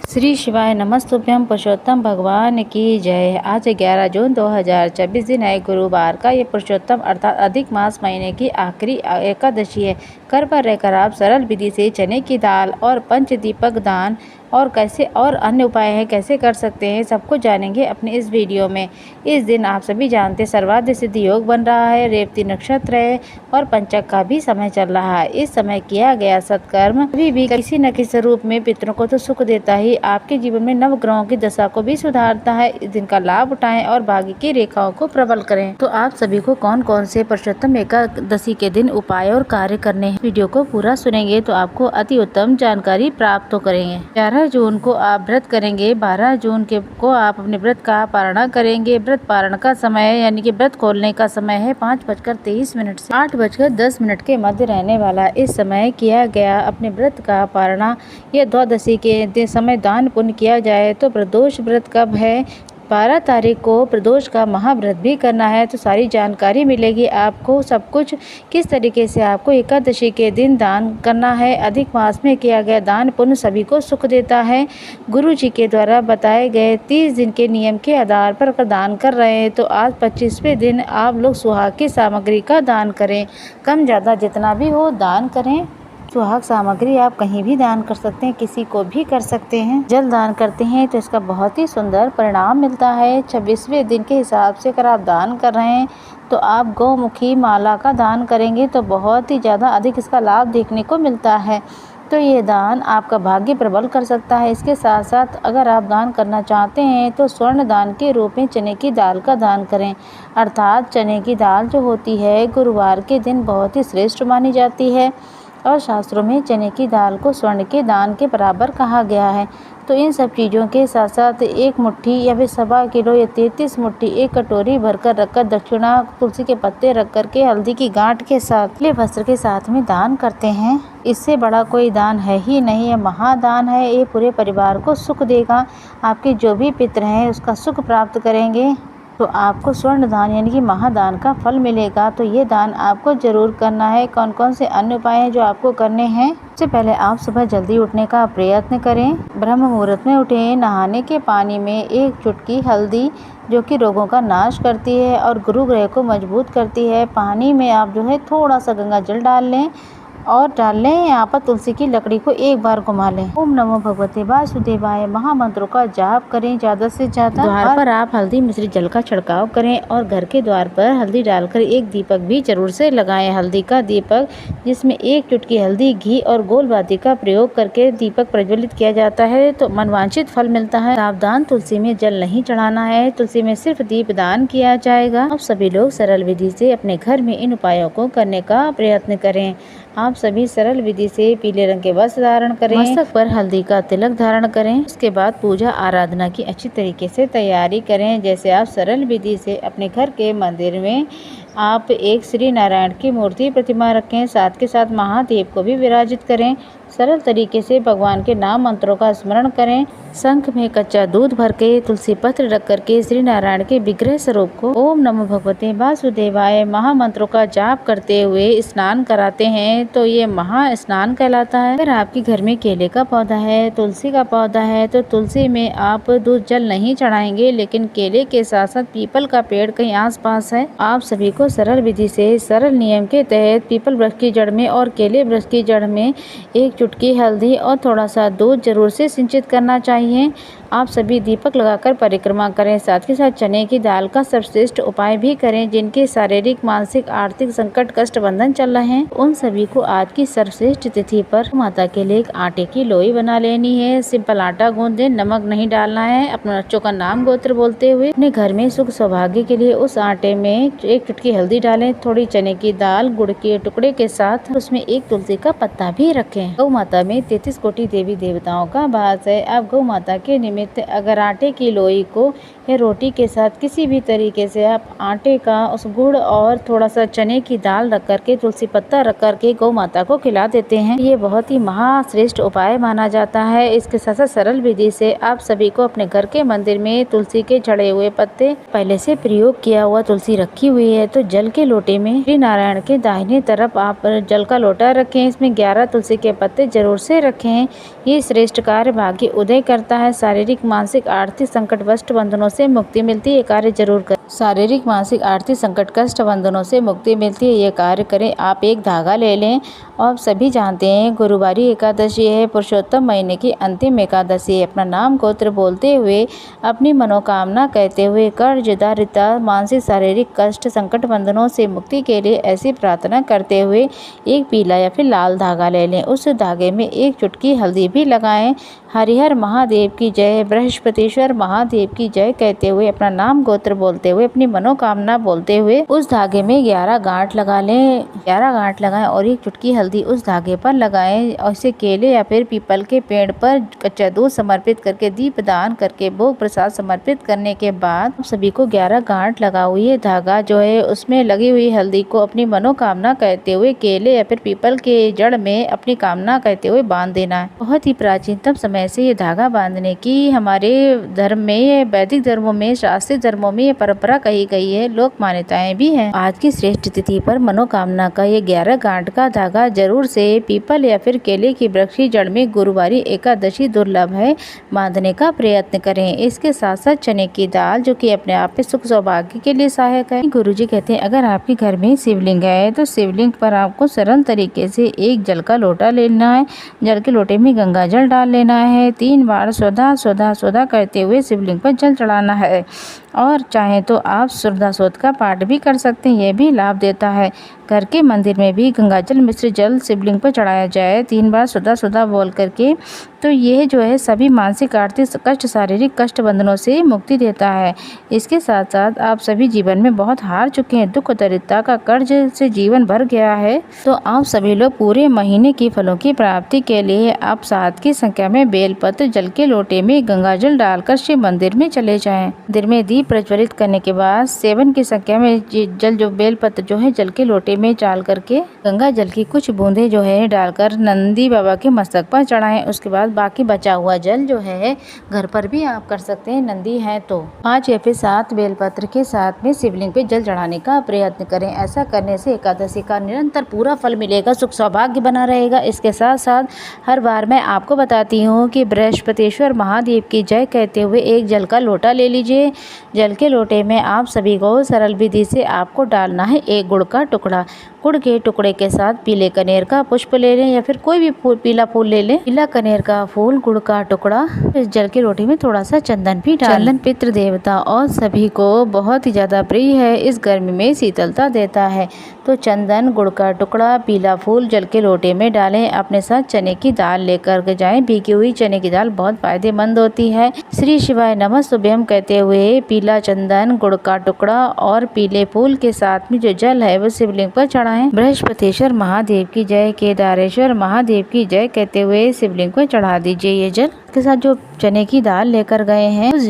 श्री शिवाय नमस्तुभ्यम पुरुषोत्तम भगवान की जय। आज 11 जून 2024 दिन है, गुरुवार का। ये पुरुषोत्तम अर्थात अधिक मास महीने की आखिरी एकादशी है। घर पर रहकर आप सरल विधि से चने की दाल और पंचदीपक दान और कैसे और अन्य उपाय है कैसे कर सकते हैं, सब कुछ जानेंगे अपने इस वीडियो में। इस दिन आप सभी जानते सर्वाधिक सिद्धि योग बन रहा है, रेवती नक्षत्र है और पंचक का भी समय चल रहा है। इस समय किया गया सत्कर्म कभी भी किसी न किसी रूप में पितरों को तो सुख देता ही, आपके जीवन में नवग्रहों की दशा को भी सुधारता है। इस दिन का लाभ उठाएं और भाग्य की रेखाओं को प्रबल करें। तो आप सभी को कौन कौन से पुरुषोत्तम एकादशी के दिन उपाय और कार्य करने हैं, वीडियो को पूरा सुनेंगे तो आपको अति उत्तम जानकारी प्राप्त तो करेंगे। 11 जून को आप व्रत करेंगे, 12 जून को आप अपने व्रत का पारणा करेंगे। व्रत पारण का समय यानी कि व्रत खोलने का समय है 5:23 से 8:10 के मध्य रहने वाला। इस समय किया गया अपने व्रत का पारणा या द्वादशी के समय दान पुण्य किया जाए। तो प्रदोष व्रत कब है? 12 तारीख को प्रदोष का महाव्रत भी करना है। तो सारी जानकारी मिलेगी आपको, सब कुछ किस तरीके से आपको एकादशी के दिन दान करना है। अधिक मास में किया गया दान पुण्य सभी को सुख देता है। गुरु जी के द्वारा बताए गए 30 दिन के नियम के आधार पर अगर दान कर रहे हैं तो आज 25वें दिन आप लोग सुहाग की सामग्री का दान करें। कम ज़्यादा जितना भी हो दान करें। सुहाग सामग्री आप कहीं भी दान कर सकते हैं, किसी को भी कर सकते हैं। जल दान करते हैं तो इसका बहुत ही सुंदर परिणाम मिलता है। 26वें दिन के हिसाब से अगर आप दान कर रहे हैं तो आप गौमुखी माला का दान करेंगे तो बहुत ही ज़्यादा अधिक इसका लाभ देखने को मिलता है। तो ये दान आपका भाग्य प्रबल कर सकता है। इसके साथ साथ अगर आप दान करना चाहते हैं तो स्वर्ण दान के रूप में चने की दाल का दान करें। अर्थात चने की दाल जो होती है गुरुवार के दिन बहुत ही श्रेष्ठ मानी जाती है और शास्त्रों में चने की दाल को स्वर्ण के दान के बराबर कहा गया है। तो इन सब चीज़ों के साथ साथ एक मुट्ठी या फिर 1.25 किलो या 33 मुट्ठी एक कटोरी भरकर रखकर दक्षिणा तुलसी के पत्ते रख कर के हल्दी की गांठ के साथ ले वस्त्र के साथ में दान करते हैं। इससे बड़ा कोई दान है ही नहीं, ये महादान है। ये पूरे परिवार को सुख देगा। आपके जो भी पितर हैं उसका सुख प्राप्त करेंगे। तो आपको स्वर्ण दान यानी कि महादान का फल मिलेगा। तो ये दान आपको जरूर करना है। कौन कौन से अन्य उपाय हैं जो आपको करने हैं? सबसे पहले आप सुबह जल्दी उठने का प्रयत्न करें। ब्रह्म मुहूर्त में उठें। नहाने के पानी में 1 चुटकी हल्दी जो कि रोगों का नाश करती है और गुरु ग्रह को मजबूत करती है, पानी में आप जो है थोड़ा सा गंगा जल डाल लें और डाल लें। यहाँ पर तुलसी की लकड़ी को एक बार घुमा लें। ओम नमो भगवते वासुदेवाय महामंत्रों का जाप करें ज़्यादा से ज़्यादा। द्वार पर आप हल्दी मिश्रित जल का छिड़काव करें और घर के द्वार पर हल्दी डालकर एक दीपक भी जरूर से लगाएं। हल्दी का दीपक जिसमें 1 चुटकी हल्दी, घी और गोल बाती का प्रयोग करके दीपक प्रज्वलित किया जाता है तो मनवांछित फल मिलता है। सावधान, तुलसी में जल नहीं चढ़ाना है, तुलसी में सिर्फ दीप दान किया जाएगा। अब सभी लोग सरल विधि से अपने घर में इन उपायों को करने का प्रयत्न करें। आप सभी सरल विधि से पीले रंग के वस्त्र धारण करें, मस्तक पर हल्दी का तिलक धारण करें। उसके बाद पूजा आराधना की अच्छी तरीके से तैयारी करें। जैसे आप सरल विधि से अपने घर के मंदिर में आप एक श्री नारायण की मूर्ति प्रतिमा रखें, साथ के साथ महादेव को भी विराजित करें। सरल तरीके से भगवान के नाम मंत्रों का स्मरण करें। शंख में कच्चा दूध भर के तुलसी पत्र रख करके श्री नारायण के विग्रह स्वरूप को ओम नमो भगवते वासुदेवाय महामंत्रों का जाप करते हुए स्नान कराते हैं तो ये महा स्नान कहलाता है। अगर आपके घर में केले का पौधा है, तुलसी का पौधा है तो तुलसी में आप दूध जल नहीं चढ़ाएंगे, लेकिन केले के साथ साथ पीपल का पेड़ कहीं आसपास है। आप सभी को सरल विधि से सरल नियम के तहत पीपल वृक्ष की जड़ में और केले वृक्ष की जड़ में 1 चुटकी हल्दी और थोड़ा सा दूध जरूर से सिंचित करना चाहिए। आप सभी दीपक लगाकर परिक्रमा करें। साथ ही साथ चने की दाल का सर्वश्रेष्ठ उपाय भी करें। जिनके शारीरिक, मानसिक, आर्थिक संकट, कष्ट बंधन चल रहे हैं उन सभी को आज की सर्वश्रेष्ठ तिथि पर माता के लिए एक आटे की लोई बना लेनी है। सिंपल आटा गूंद दें, नमक नहीं डालना है। अपने बच्चों का नाम गोत्र बोलते हुए अपने घर में सुख सौभाग्य के लिए उस आटे में 1 चुटकी हल्दी डालें, थोड़ी चने की दाल गुड़ के टुकड़े के साथ उसमें 1 तुलसी का पत्ता भी रखें। गौ माता में 33 कोटि देवी देवताओं का वास है। आप गौ माता के निमित्त अगर आटे की लोई को या रोटी के साथ किसी भी तरीके से आप आटे का उस गुड़ और थोड़ा सा चने की दाल रख करके, तुलसी पत्ता रख करके गौ माता को खिला देते हैं। ये बहुत ही महाश्रेष्ठ उपाय माना जाता है। इसके साथ साथ सरल विधि से आप सभी को अपने घर के मंदिर में तुलसी के झड़े हुए पत्ते, पहले से प्रयोग किया हुआ तुलसी रखी हुई है, तो जल के लोटे में श्री नारायण के दाहिने तरफ आप जल का लोटा रखें। इसमें 11 तुलसी के पत्ते जरूर से रखें। ये श्रेष्ठ कार्य भाग्य उदय करता है। शारीरिक मानसिक आर्थिक संकट वस्त बंधनों से मुक्ति मिलती है। ये कार्य जरूर करें। शारीरिक मानसिक आर्थिक संकट कष्ट बंधनों से मुक्ति मिलती है। ये कार्य करें। आप एक धागा ले लें। और सब जानते हैं गुरुवारी एकादशी है, पुरुषोत्तम महीने की अंतिम एकादशी है। अपना नाम गोत्र बोलते हुए, अपनी मनोकामना कहते हुए, कर्ज दारिद्रता मानसिक शारीरिक कष्ट संकट बंधनों से मुक्ति के लिए ऐसी प्रार्थना करते हुए एक पीला या फिर लाल धागा ले लें। उस धागे में एक चुटकी हल्दी भी लगाएं। हरिहर महादेव की जय, बृहस्पतिश्वर महादेव की जय कहते हुए, अपना नाम गोत्र बोलते हुए, अपनी मनोकामना बोलते हुए उस धागे में 11 गांठ लगा लें। 11 गांठ लगाएं और एक चुटकी हल्दी उस धागे पर लगाएं। और इसे केले या फिर पीपल के पेड़ पर कच्चा दूध समर्पित करके, दीप दान करके, भोग प्रसाद समर्पित करने के बाद सभी को 11 गांठ लगा हुई धागा जो है उसमें लगी हुई हल्दी को अपनी मनोकामना कहते हुए केले या फिर पीपल के जड़ में अपनी कामना कहते हुए बांध देना है। बहुत ही प्राचीनतम समय से ये धागा बांधने की हमारे धर्म में, वैदिक धर्मों में, शास्त्रीय धर्मों में ये परंपरा कही गई है। लोक मान्यताएं भी हैं। आज की श्रेष्ठ तिथि पर मनोकामना का ये 11 गांठ का धागा जरूर से पीपल या फिर केले की वृक्ष की जड़ में गुरुवारी एकादशी दुर्लभ है बांधने का प्रयत्न करें। इसके साथ साथ चने की दाल जो कि अपने आप में सुख सौभाग्य के लिए सहायक है। गुरुजी कहते हैं अगर आपके घर में शिवलिंग है तो शिवलिंग पर आपको सरल तरीके से एक जल का लोटा लेना है। जल के लोटे में गंगा जल डाल लेना है। 3 बार स्वधा स्वधा स्वधा करते हुए शिवलिंग पर जल चढ़ाना है। और चाहे तो आप श्रद्धा सोत का पाठ भी कर सकते हैं। यह भी लाभ देता है। घर के मंदिर में भी गंगाजल मिश्रित जल शिवलिंग पर चढ़ाया जाए 3 बार सुधा सुधा बोल करके, तो यह जो है सभी मानसिक आर्थिक कष्ट शारीरिक कष्ट बंधनों से मुक्ति देता है। इसके साथ साथ आप सभी जीवन में बहुत हार चुके हैं, दुख दरिद्रता का कर्ज से जीवन भर गया है, तो आप सभी लोग पूरे महीने की फलों की प्राप्ति के लिए आप 7 की संख्या में बेलपत्र जल के लोटे में गंगाजल डालकर शिव मंदिर में चले जाएं। मंदिर में दीप प्रज्वलित करने के बाद 7 की संख्या में जल जो बेलपत्र जो है जल के लोटे में डाल करके गंगा जल की कुछ बूंदे जो है डालकर नंदी बाबा के मस्तक पर चढ़ाएं। उसके बाद बाकी बचा हुआ जल जो है घर पर भी आप कर सकते हैं, नंदी है तो 5 या फिर 7 बेलपत्र के साथ में शिवलिंग पे जल चढ़ाने का प्रयत्न करें। ऐसा करने से एकादशी का निरंतर पूरा फल मिलेगा, सुख सौभाग्य बना रहेगा। इसके साथ साथ हर बार मैं आपको बताती हूँ कि बृहस्पतिश्वर महादेव की जय कहते हुए एक जल का लोटा ले लीजिए। जल के लोटे में आप सभी को सरल विधि से आपको डालना है एक गुड़ का टुकड़ा। गुड़ के टुकड़े के साथ पीले कनेर का पुष्प ले लें या फिर कोई भी फूल, पीला फूल ले लें, पीला कनेर का फूल, गुड़ का टुकड़ा। इस जल के लोटे में थोड़ा सा चंदन भी डालें। चंदन पितृ देवता और सभी को बहुत ही ज्यादा प्रिय है, इस गर्मी में शीतलता देता है। तो चंदन, गुड़ का टुकड़ा, पीला फूल जल के लोटे में डालें। अपने साथ चने की दाल लेकर के जाएं। भीगी हुई चने की दाल बहुत फायदेमंद होती है। श्री शिवाय नमः शुभम कहते हुए पीला चंदन, गुड़ का टुकड़ा और पीले फूल के साथ में जो जल है वो शिवलिंग पर चढ़ाएं। बृहस्पतिश्वर महादेव की जय, केदारेश्वर महादेव की जय कहते हुए शिवलिंग को चढ़ा दीजिए ये जल। इसके साथ जो चने की दाल लेकर गए हैं उस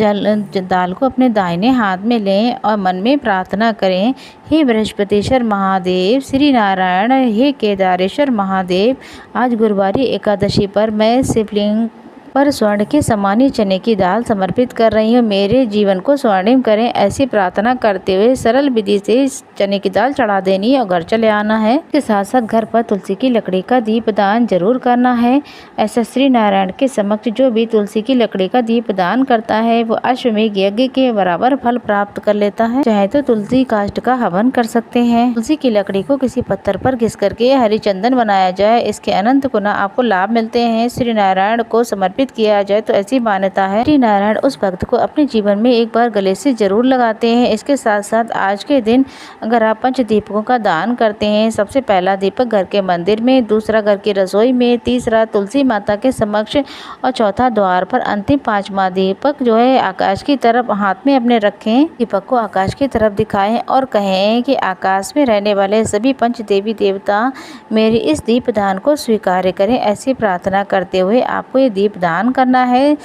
दाल को अपने दाहिने हाथ में लें और मन में प्रार्थना करें, हे बृहस्पतिश्वर महादेव, श्री नारायण, हे केदारेश्वर महादेव, आज गुरुवारी एकादशी पर मैं शिवलिंग पर स्वर्ण के समान ही चने की दाल समर्पित कर रही हूँ। मेरे जीवन को स्वर्णिम करें। ऐसी प्रार्थना करते हुए सरल विधि से चने की दाल चढ़ा देनी है और घर चले आना है। इसके साथ साथ घर पर तुलसी की लकड़ी का दीप दान जरूर करना है। ऐसा श्री नारायण के समक्ष जो भी तुलसी की लकड़ी का दीप दान करता है वो अश्वमेघ यज्ञ के बराबर फल प्राप्त कर लेता है। चाहे तो तुलसी काष्ठ का हवन कर सकते हैं। तुलसी की लकड़ी को किसी पत्थर पर घिस करके हरी चंदन बनाया जाए, इसके अनंत गुना आपको लाभ मिलते हैं। श्री नारायण को समर्पित किया जाए तो ऐसी मान्यता है श्री नारायण उस भक्त को अपने जीवन में एक बार गले से जरूर लगाते हैं। इसके साथ साथ आज के दिन अगर आप 5 दीपकों का दान करते हैं, सबसे पहला दीपक घर के मंदिर में, दूसरा घर की रसोई में, तीसरा तुलसी माता के समक्ष और चौथा द्वार पर, अंतिम 5वां दीपक जो है आकाश की तरफ हाथ में अपने रखें। दीपक को आकाश की तरफ दिखाएं और कहें कि आकाश में रहने वाले सभी 5 देवी देवता मेरी इस दीप दान को स्वीकार करें। ऐसी प्रार्थना करते हुए आपको ये दीप दान करना है।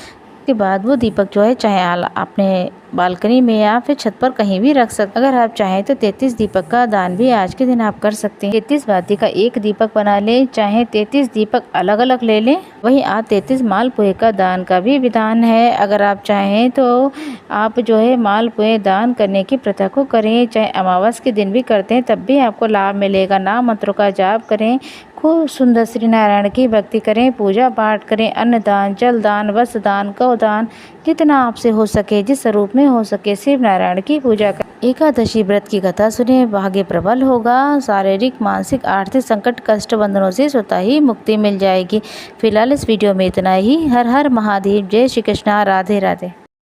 के बाद वो दीपक जो है चाहे अपने बालकनी में या फिर छत पर कहीं भी रख सकते। अगर आप चाहें तो 33 दीपक का दान भी आज के दिन आप कर सकते हैं। 33 बाती का एक दीपक बना लें, चाहे 33 दीपक अलग अलग ले लें। वहीं आज 33 मालपुए का दान का भी विधान है। अगर आप चाहें तो आप जो है मालपुए दान करने की प्रथा को करें, चाहे अमावस के दिन भी करते हैं तब भी आपको लाभ मिलेगा। नाम मंत्रों का जाप करें, खूब सुंदर श्री नारायण की भक्ति करें, पूजा पाठ करें, अन्न दान, जल दान, वस्त्र दान, गौ दान, जितना आपसे हो सके, जिस स्वरूप में हो सके शिव नारायण की पूजा करें। एकादशी व्रत की कथा सुने, भाग्य प्रबल होगा। शारीरिक, मानसिक, आर्थिक संकट, कष्ट बंधनों से स्वतः ही मुक्ति मिल जाएगी। फिलहाल इस वीडियो में इतना ही। हर हर महादेव। जय श्री कृष्णा। राधे राधे।